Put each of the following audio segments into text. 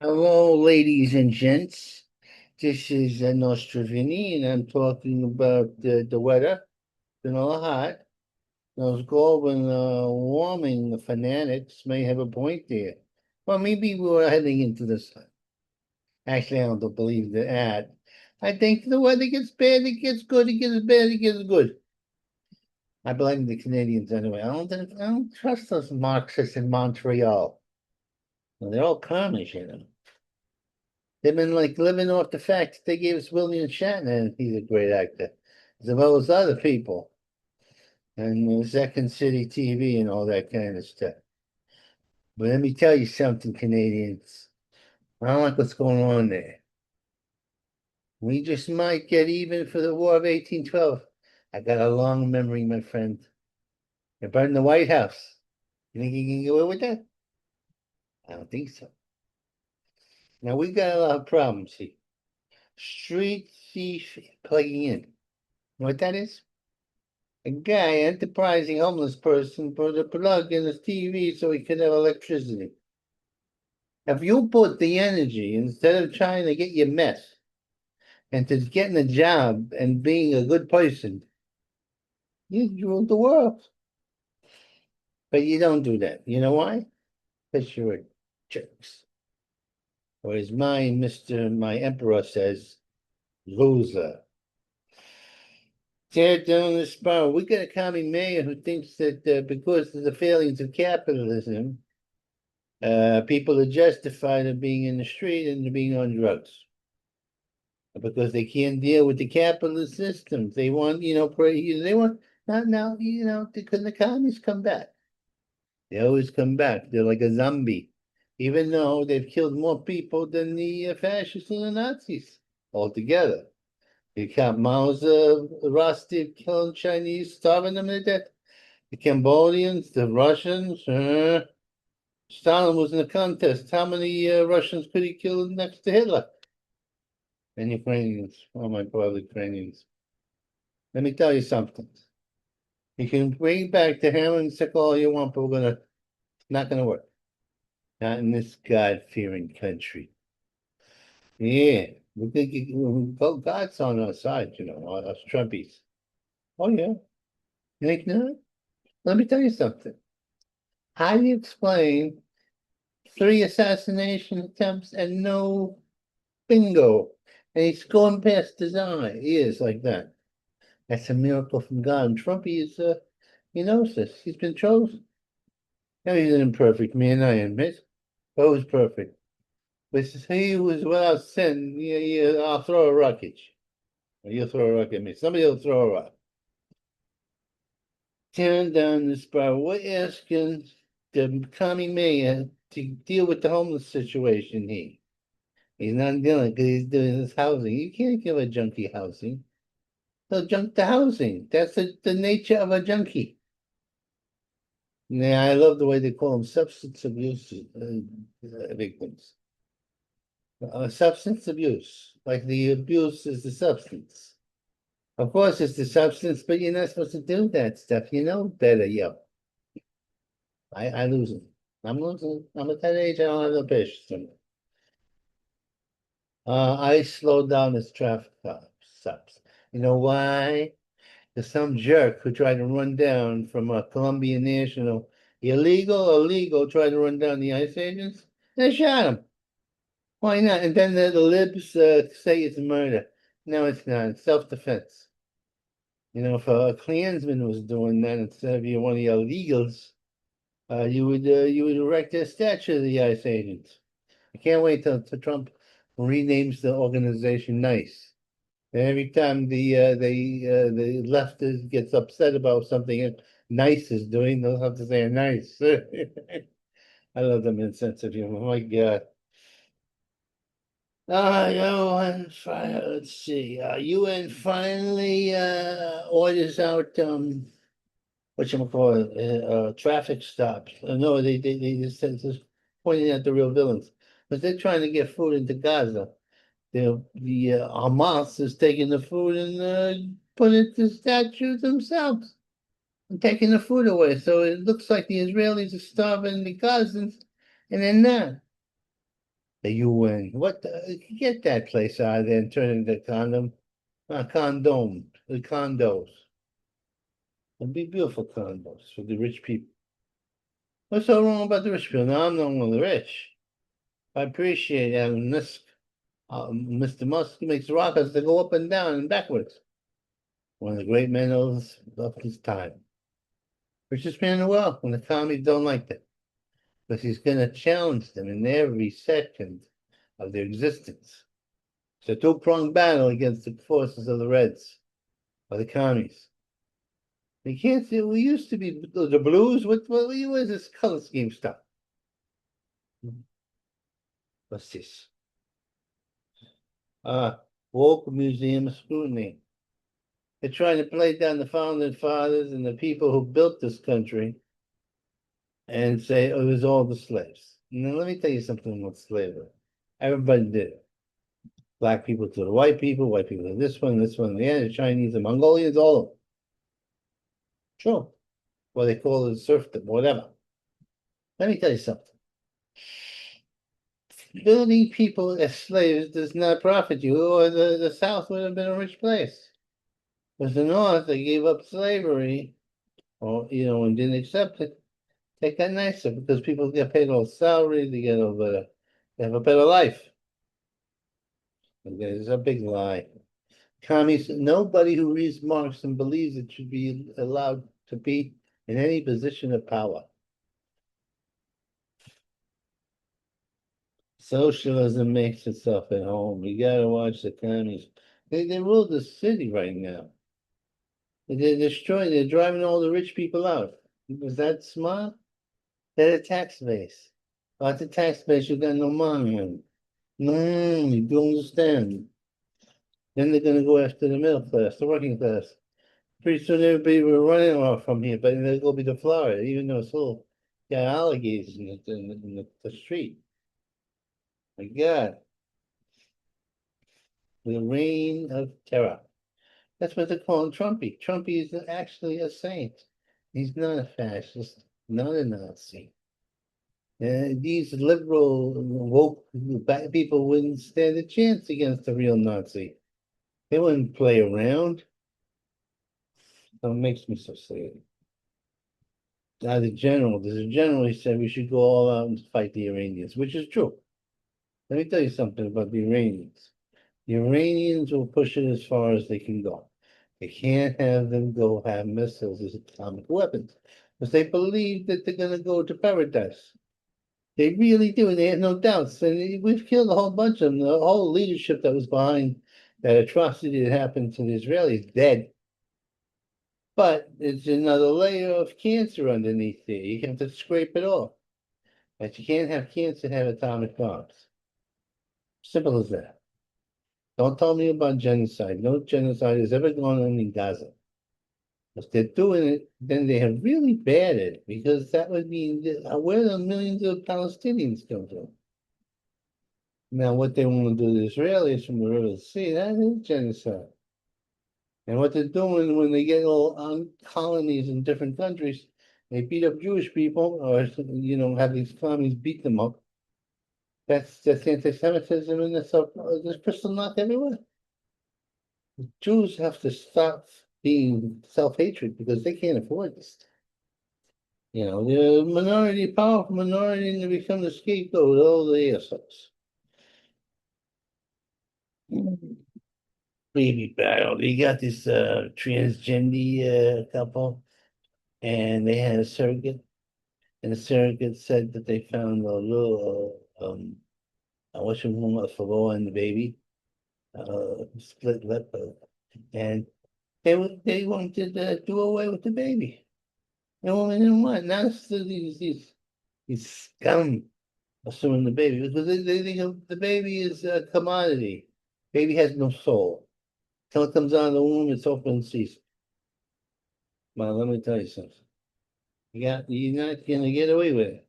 Hello, ladies and gents. This is Nostrovini, and I'm talking about the weather. Been a little hot. Those global warming fanatics may have a point there. Well, maybe we're heading into the sun. Actually, I don't believe that. I think the weather gets bad, it gets good, it gets bad, it gets good. I blame the Canadians anyway. I don't trust those Marxists in Montreal. Well, they're all commies, you know. They've been like living off the fact that they gave us William Shatner and he's a great actor, as well as other people, and Second City TV and all that kind of stuff. But let me tell you something, Canadians. I don't like what's going on there. We just might get even for the War of 1812. I got a long memory, my friend. They burned the White House. You think you can get away with that? I don't think so. Now we got a lot of problems here. Street thief plugging in. You know what that is? A guy, enterprising homeless person, put a plug in his TV so he could have electricity. If you put the energy instead of trying to get your mess into getting a job and being a good person, you rule the world. But you don't do that. You know why? Because you're jerks. Or as my emperor says, loser. Tear down the spiral. We got a commie mayor who thinks that because of the failings of capitalism, people are justified of being in the street and being on drugs because they can't deal with the capitalist system. They want, they want not now, because the communists come back. They always come back. They're like a zombie, even though they've killed more people than the fascists and the Nazis altogether. You count Mao's Rostiv killing Chinese, starving them to death. The Cambodians, the Russians. Stalin was in a contest. How many Russians could he kill next to Hitler? And Ukrainians. Oh, my brother, Ukrainians. Let me tell you something. You can bring back the hammer and sickle all you want, but not gonna work. Not in this God-fearing country. Yeah, we're gonna God's on our side, us Trumpies. Oh yeah, you think not? Let me tell you something. How do you explain three assassination attempts and no bingo? And he's going past his eye, ears like that. That's a miracle from God. And Trumpy he knows this. He's been chosen. Now he's an imperfect man, I admit. But who's perfect? But he who is without sin, I'll throw a rock at you. Or you'll throw a rock at me. Somebody will throw a rock. Tearing down this bar. We're asking the commie mayor to deal with the homeless situation here. He's not dealing because he's doing this housing. You can't give a junkie housing. They'll junk the housing. That's the nature of a junkie. Yeah, I love the way they call them substance abuse victims. Substance abuse, like the abuse is the substance. Of course, it's the substance, but you're not supposed to do that stuff. You know better, yo. I lose it. I'm losing. I'm at that age. I don't have no patience anymore. I slowed down this traffic stops. You know why? There's some jerk who tried to run down from a Colombian national, illegal, tried to run down the ICE agents. They shot him. Why not? And then the libs say it's murder. No, it's not. It's self-defense. If a Klansman was doing that instead of you one of the illegals, you would erect a statue of the ICE agents. I can't wait till Trump renames the organization NICE. And every time the leftist gets upset about something NICE is doing, they'll have to say nice. I love them in sense of humor. Oh my God. Let's see. UN finally orders out traffic stops. No, they just pointing at the real villains, but they're trying to get food into Gaza. The Hamas is taking the food and putting it to statues themselves and taking the food away. So it looks like the Israelis are starving the Gazans, and they're not. the UN. Get that place out of there and turn it into condos. It'd be beautiful condos for the rich people. What's so wrong about the rich people? Now I'm not one of the rich. I appreciate having this. Mr. Musk makes rockets that go up and down and backwards. One of the great men of his time. Richest man in the world, and the commies don't like that. Because he's going to challenge them in every second of their existence. It's a two-pronged battle against the forces of the Reds, or the commies. You can't see, we used to be the blues. What is this color scheme stuff? What's this? Woke museum scrutiny. They're trying to play down the founding fathers and the people who built this country and say, oh, it was all the slaves. Now, let me tell you something about slavery. Everybody did it. Black people to the white people to this one, the Chinese, the Mongolians, all of them. Sure. Well, they call it serfdom, whatever. Let me tell you something. Building people as slaves does not profit you, or the South would have been a rich place. Because the North, they gave up slavery, or and didn't accept it. They got nicer because people get paid all salary, they have a better life. It's a big lie. Commies, nobody who reads Marx and believes it should be allowed to be in any position of power. Socialism makes itself at home. You gotta watch the commies. They rule the city right now. They're driving all the rich people out. Was that smart? They're a tax base. Without the tax base, you got no money. No, you don't understand. Then they're gonna go after the middle class, the working class. Pretty soon everybody will running off from here, but they'll go be to Florida, even though it's little got alligators in the street. My God. The reign of terror. That's what they call him Trumpy. Trumpy is actually a saint. He's not a fascist, not a Nazi. These liberal woke people wouldn't stand a chance against a real Nazi. They wouldn't play around. So it makes me so sad. Now there's a general who said we should go all out and fight the Iranians, which is true. Let me tell you something about the Iranians. The Iranians will push it as far as they can go. They can't have them go have missiles as atomic weapons because they believe that they're going to go to paradise. They really do, and they have no doubts. And we've killed a whole bunch of them. The whole leadership that was behind that atrocity that happened to the Israelis dead. But it's another layer of cancer underneath there. You have to scrape it off. But you can't have cancer and have atomic bombs. Simple as that. Don't tell me about genocide. No genocide has ever gone on in Gaza. If they're doing it, then they have really bad at it, because that would mean where the millions of Palestinians come from. Now, what they want to do to the Israelis from the river to the sea, that is genocide. And what they're doing when they get little colonies in different countries, they beat up Jewish people, or have these commies beat them up. That's anti-Semitism, and there's crystal knock everywhere. Jews have to stop being self-hatred because they can't afford this. The minority, powerful minority, and they become the scapegoat of all the assholes. Baby battle. You got this transgender couple, and they had a surrogate, and the surrogate said that they found a little what's your name for and the baby, split lip, and they wanted to do away with the baby. The woman didn't want. Now it's still these scum assuming the baby, because they think the baby is a commodity. Baby has no soul. Till it comes out of the womb, it's open season. Well, let me tell you something. You're not gonna get away with it.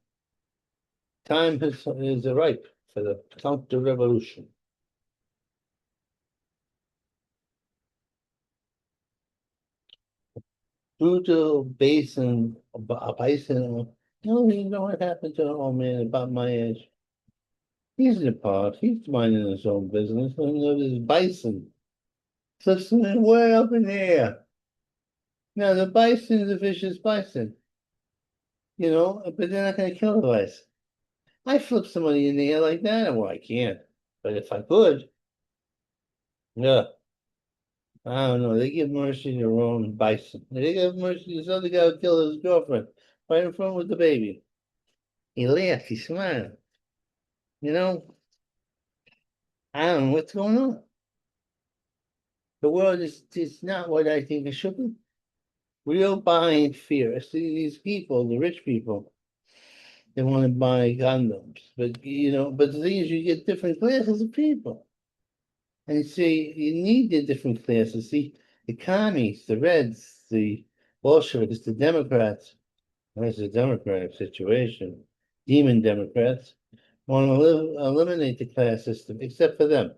Time is ripe for the counter revolution. Pluto Basin, a bison. You know what happened to an old man about my age? He's in the park. He's minding his own business. And there's bison. So swimming way up in the air. Now, the bison is a vicious bison, but they're not going to kill the bison. I flip somebody in the air like that. Well, I can't. But if I could, yeah, I don't know. They give mercy to their own bison. They give mercy to this other guy who killed his girlfriend right in front with the baby. He laughed. He smiled. You know, I don't know what's going on. The world is not what I think it should be. Real buying fear. See, these people, the rich people, they want to buy condoms. But the thing is, you get different classes of people. And see, you need the different classes. See, the commies, the Reds, the Bolsheviks, the Democrats. That's a Democratic situation. Demon Democrats want to eliminate the class system, except for them.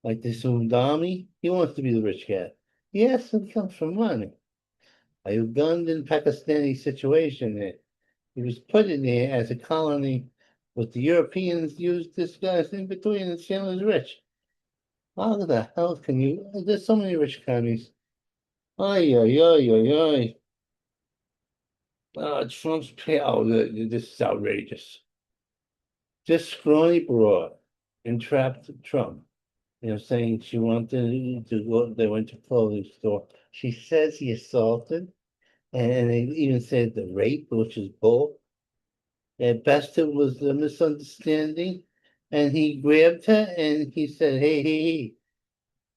Like this Undami, he wants to be the rich guy. Yes, it comes from money. A Ugandan Pakistani situation there. He was put in there as a colony, but the Europeans used this guy as in between and Sam was rich. How the hell can you? There's so many rich commies. Ay, ay, ay, ay, ay. Trump's pay. Oh, this is outrageous. This scrawny broad entrapped Trump, saying she wanted to go, they went to a clothing store. She says he assaulted, and they even said the rape, which is bull. At best, it was a misunderstanding, and he grabbed her and he said, "Hey, hey, hey."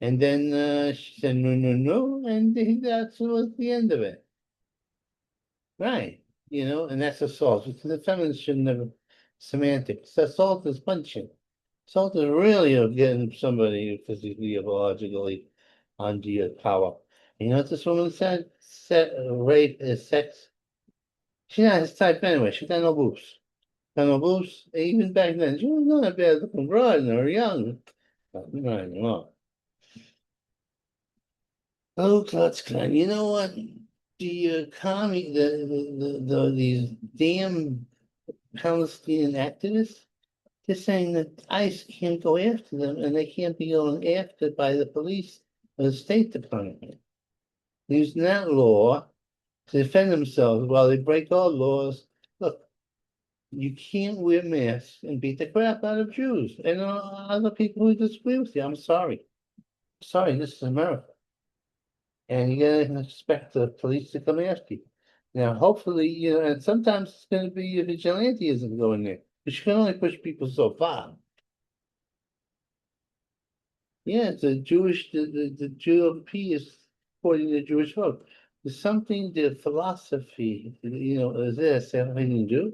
And then she said, "No, no, no," and that was the end of it. Right. And that's assault. The feminists should never semantics. Assault is punching. Assault is really getting somebody physically or biologically onto your power. You know what this woman said? Rape is sex. She's not his type anyway. She got no boobs. Got no boobs. Even back then, she was not a bad looking broad or young. But right, no. Oh, Klutz Klan. You know what? These damn Palestinian activists, they're saying that ICE can't go after them and they can't be going after by the police or the State Department. Using that law to defend themselves while they break all laws. Look, you can't wear masks and beat the crap out of Jews and other people who disagree with you. I'm sorry. Sorry, this is America. And you're going to expect the police to come after you. Now, hopefully, and sometimes it's going to be a vigilantism going there, but you can only push people so far. Yeah, it's a Jewish, the GOP is supporting the Jewish vote. There's something, the philosophy, is this something you do?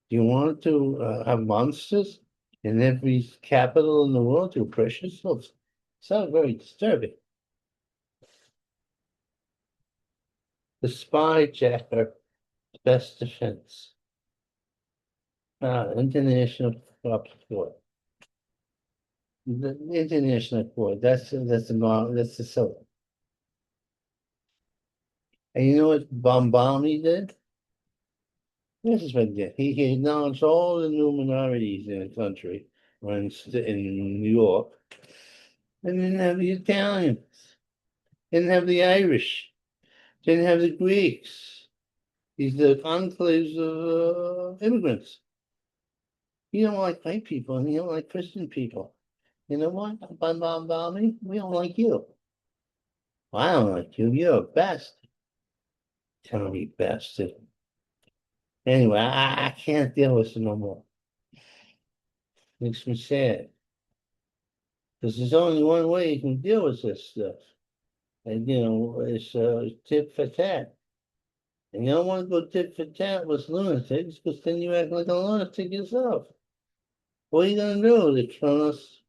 Do you want to have monsters in every capital in the world to oppress yourselves? Sounds very disturbing. The spy jacker, best defense. International Court. The International Court. That's the so. And you know what Bombami did? This is what he did. He acknowledged all the new minorities in the country, or in New York, and didn't have the Italians, didn't have the Irish, didn't have the Greeks. These are enclaves of immigrants. You don't like white people, and you don't like Christian people. You know what, Bombami? We don't like you. Well, I don't like you. You're a bastard. Tony bastard. Anyway, I can't deal with it no more. Makes me sad. Because there's only one way you can deal with this stuff. And, it's tit for tat. And you don't want to go tit for tat with lunatics because then you act like a lunatic yourself. What are you going to do? They're killing us,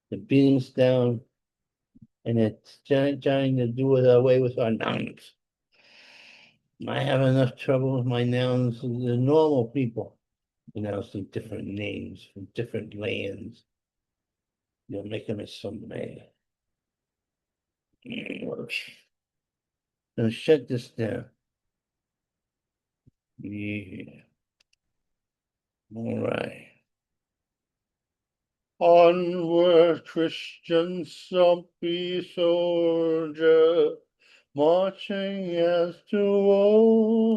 they're beating us down, and it's trying to do it away with our nouns. I have enough trouble with my nouns than the normal people pronouncing different names from different lands. You're making me so mad. Now shut this down. Yeah. All right. Onward, Christian zombie soldier, marching as to war.